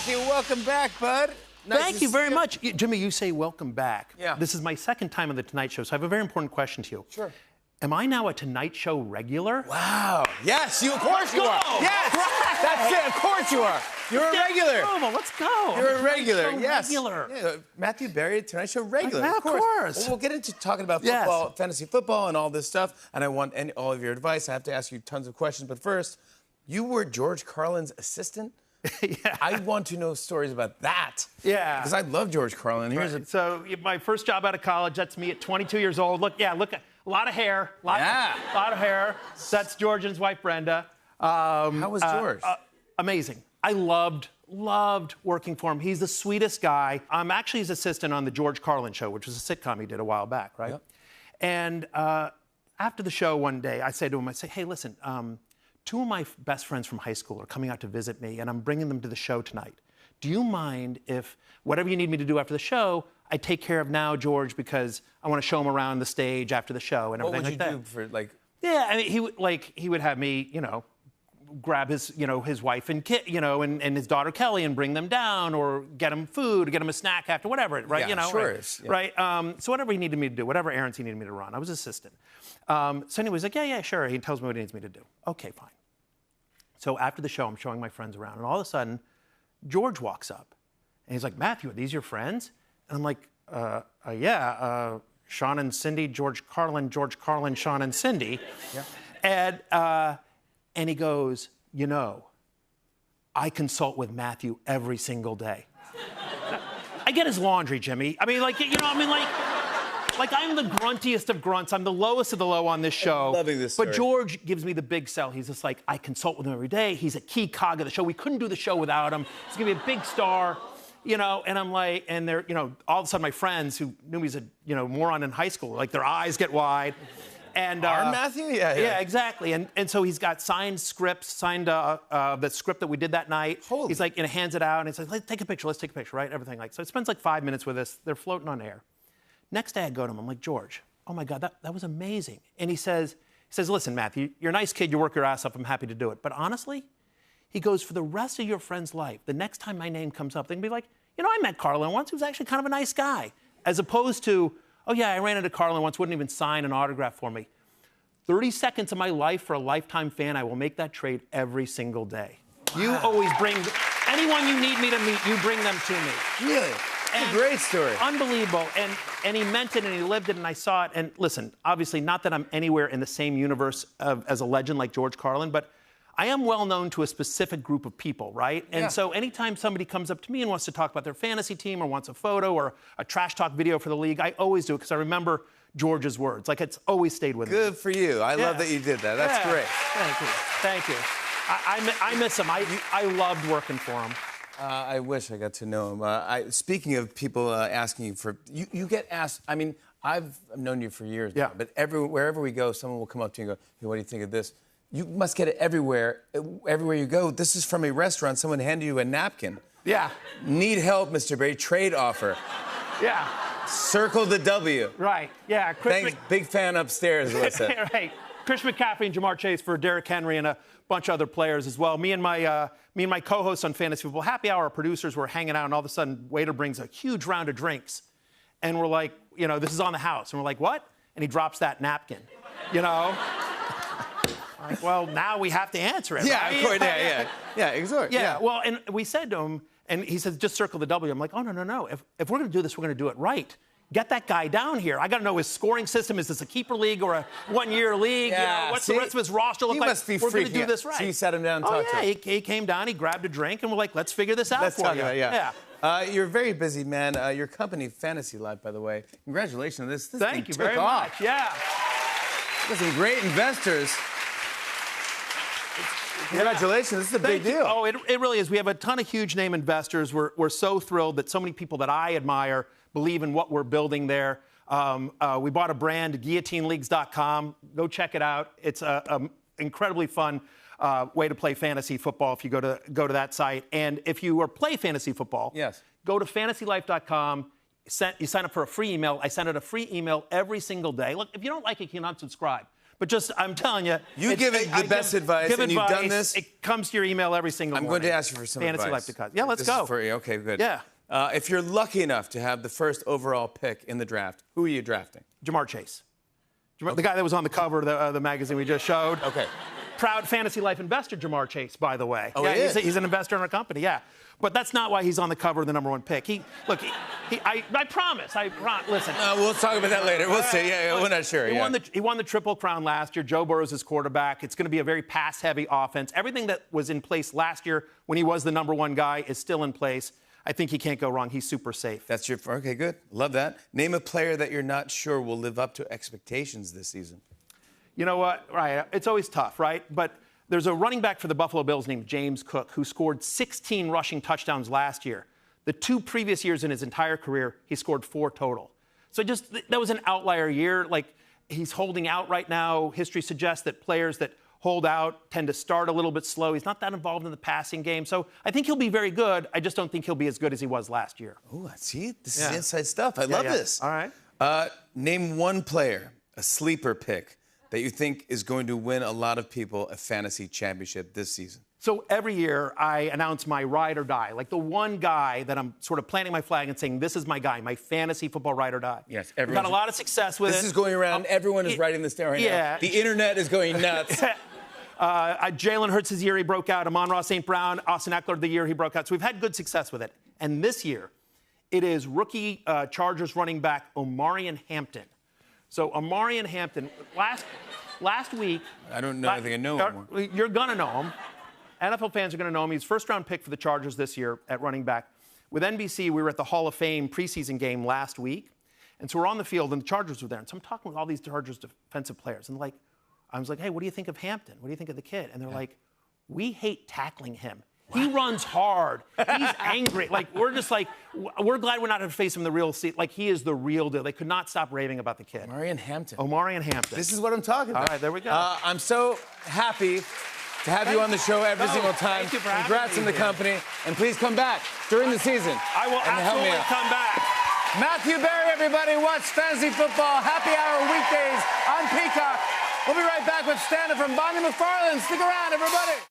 Matthew, welcome back, bud. Nice Thank to you see very much. Jimmy, you say welcome back. Yeah. This is my second time on The Tonight Show, so I have a very important question to you. Sure. Am I now a Tonight Show regular? Wow. Yes, of course you are. go. Yes. Right. That's it. Of course you are. You're a regular. Promo, let's go. You're a regular. Tonight Show Yes. Regular. Yeah, Matthew Berry, Tonight Show regular. Yeah, of course. Well, we'll get into talking about Yes. football, fantasy football, and all this stuff. And I want all of your advice. I have to ask you tons of questions. But first, you were George Carlin's assistant. Yeah. I want to know stories about that. Yeah. Because I love George Carlin. So my first job out of college, that's me at 22 years old. Look, a lot of hair. A lot of hair. That's George and his wife, Brenda. How was George? Amazing. I loved working for him. He's the sweetest guy. I'm actually his assistant on the George Carlin Show, which was a sitcom he did a while back, right? Yep. And after the show one day, I say to him, hey, listen, two of my best friends from high school are coming out to visit me, and I'm bringing them to the show tonight. Do you mind if whatever you need me to do after the show, I take care of now, George, because I want to show him around the stage after the show and everything like that. What would you do for, like... Yeah, I mean, he would have me, grab his, his wife and kid, and his daughter Kelly and bring them down, or get him food, or get him a snack after, whatever, right? Yeah, sure right? is. Yeah. Right. So whatever he needed me to do, whatever errands he needed me to run, I was assistant. So anyway, he's like, yeah, sure. He tells me what he needs me to do. Okay, fine. So after the show, I'm showing my friends around, and all of a sudden, George walks up, and he's like, Matthew, are these your friends? And I'm like, yeah, Sean and Cindy, George Carlin, Sean and Cindy. Yeah. And he goes, I consult with Matthew every single day. I get his laundry, Jimmy. I mean, like I'm the gruntiest of grunts. I'm the lowest of the low on this show. I'm loving this story. But George gives me the big sell. He's just like, I consult with him every day. He's a key cog of the show. We couldn't do the show without him. He's gonna be a big star, and I'm like, and they're, all of a sudden my friends who knew me as a, moron in high school, like their eyes get wide. And Our Matthew? Yeah, exactly. And so he's got signed scripts, the script that we did that night. Holy. He's like, hands it out, and he's like, let's take a picture, right? Everything like, so it spends like 5 minutes with us. They're floating on air. Next day I go to him, I'm like, George, oh my God, that was amazing. And he says, listen, Matthew, you're a nice kid, you work your ass up, I'm happy to do it. But honestly, he goes, for the rest of your friend's life, the next time my name comes up, they can be like, I met Carlin once, he was actually kind of a nice guy. As opposed to, oh yeah, I ran into Carlin once, wouldn't even sign an autograph for me. 30 seconds of my life for a lifetime fan, I will make that trade every single day. Wow. You always bring, anyone you need me to meet, you bring them to me. Really? It's a great story. Unbelievable. And he meant it, and he lived it, and I saw it. And listen, obviously, not that I'm anywhere in the same universe as a legend like George Carlin, but I am well known to a specific group of people, right? And so anytime somebody comes up to me and wants to talk about their fantasy team or wants a photo or a trash talk video for the league, I always do it because I remember George's words. Like, it's always stayed with me. Good for you. I love that you did that. That's great. Thank you. I miss him. I loved working for him. I wish I got to know him. Speaking of people asking you for, you get asked. I mean, I've known you for years. Yeah. Now, but wherever we go, someone will come up to you and go, "Hey, what do you think of this?" You must get it everywhere. Everywhere you go. This is from a restaurant. Someone handed you a napkin. Yeah. Need help, Mr. Berry. Trade offer. Yeah. Circle the W. Right. Yeah. Thanks. Big fan upstairs. What's that? Right. Chris McCaffrey and Jamar Chase for Derrick Henry and a bunch of other players as well. Me and my co-hosts on Fantasy Football Happy Hour, our producers were hanging out, and all of a sudden, waiter brings a huge round of drinks, and we're like, this is on the house, and we're like, what? And he drops that napkin, Like, well, now we have to answer it. Yeah, right? of course. Yeah, exactly. Yeah. Well, and we said to him, and he says, just circle the W. I'm like, oh, no. If we're going to do this, we're going to do it right. Get that guy down here. I got to know his scoring system. Is this a keeper league or a one-year league? Yeah, what's the rest of his roster look like? He must be we're going to do freaking this out. right. So you sat him down and talked to him. He came down, he grabbed a drink, and we're like, let's figure this out Let's for talk you. about it, you're a very busy man. Your company, Fantasy Life, by the way. Congratulations on this. Thank you took very off. much. Yeah. Got some great investors. Congratulations. This is a big deal. Oh, it really is. We have a ton of huge name investors. We're so thrilled that so many people that I admire believe in what we're building there. We bought a brand, guillotineleagues.com. Go check it out. It's an incredibly fun way to play fantasy football if you go to that site. And if you play fantasy football, go to fantasylife.com. You sign up for a free email. I send out a free email every single day. Look, if you don't like it, you can unsubscribe. But just, I'm telling you. You give it the best advice, and you've done this. It comes to your email every single morning. I'm going to ask you for some Fantasy advice. Life to Yeah, let's This go. Is for you. Okay, good. Yeah. If you're lucky enough to have the first overall pick in the draft, who are you drafting? Jamar Chase. The guy that was on the cover of the magazine we just showed. Okay. Proud Fantasy Life investor, Jamar Chase, by the way. Oh, yeah, he is? He's an investor in our company, yeah. But that's not why he's on the cover of the #1 pick. I promise. Listen. We'll talk about that later. We'll see. Yeah, we're not sure. He won the Triple Crown last year. Joe Burrow's his quarterback. It's going to be a very pass-heavy offense. Everything that was in place last year when he was the #1 guy is still in place. I think he can't go wrong. He's super safe. That's your. Okay, good. Love that. Name a player that you're not sure will live up to expectations this season. You know what? Right. It's always tough, right? But there's a running back for the Buffalo Bills named James Cook who scored 16 rushing touchdowns last year. The 2 previous years in his entire career, he scored 4 total. So that was an outlier year. Like, he's holding out right now. History suggests that players that hold out tend to start a little bit slow. He's not that involved in the passing game. So I think he'll be very good. I just don't think he'll be as good as he was last year. Oh, see? This is inside stuff. I love this. All right. Name one player, a sleeper pick, that you think is going to win a lot of people a fantasy championship this season. So every year I announce my ride or die, like the one guy that I'm sort of planting my flag and saying, this is my guy, my fantasy football ride or die. Yes, we've had a lot of success with it. This is going around. Everyone is writing this down right now. The internet is going nuts. Jalen Hurts' year he broke out. Amon-Ra St. Brown, Austin Eckler the year he broke out. So we've had good success with it. And this year, it is rookie Chargers running back Omarion Hampton. So Omarion Hampton, last week. I don't know. I think I know him more. You're gonna know him. NFL fans are gonna know him. He's first-round pick for the Chargers this year at running back. With NBC, we were at the Hall of Fame preseason game last week, and so we're on the field, and the Chargers were there. And so I'm talking with all these Chargers defensive players, and I was like, hey, what do you think of Hampton? What do you think of the kid? And they're like, we hate tackling him. He runs hard. He's angry. We're glad we're not going to face him in the real seat. He is the real deal. They could not stop raving about the kid. Omarion Hampton. Omarion Hampton. This is what I'm talking about. All right, there we go. I'm so happy to have you on the show every single time. Thank you for having Congrats me on the here. company. And please come back during the season. I will absolutely come back. Matthew Berry, everybody. Watch Fantasy Football Happy Hour weekdays on Peacock. We'll be right back with stand-up from Bonnie McFarlane. Stick around, everybody.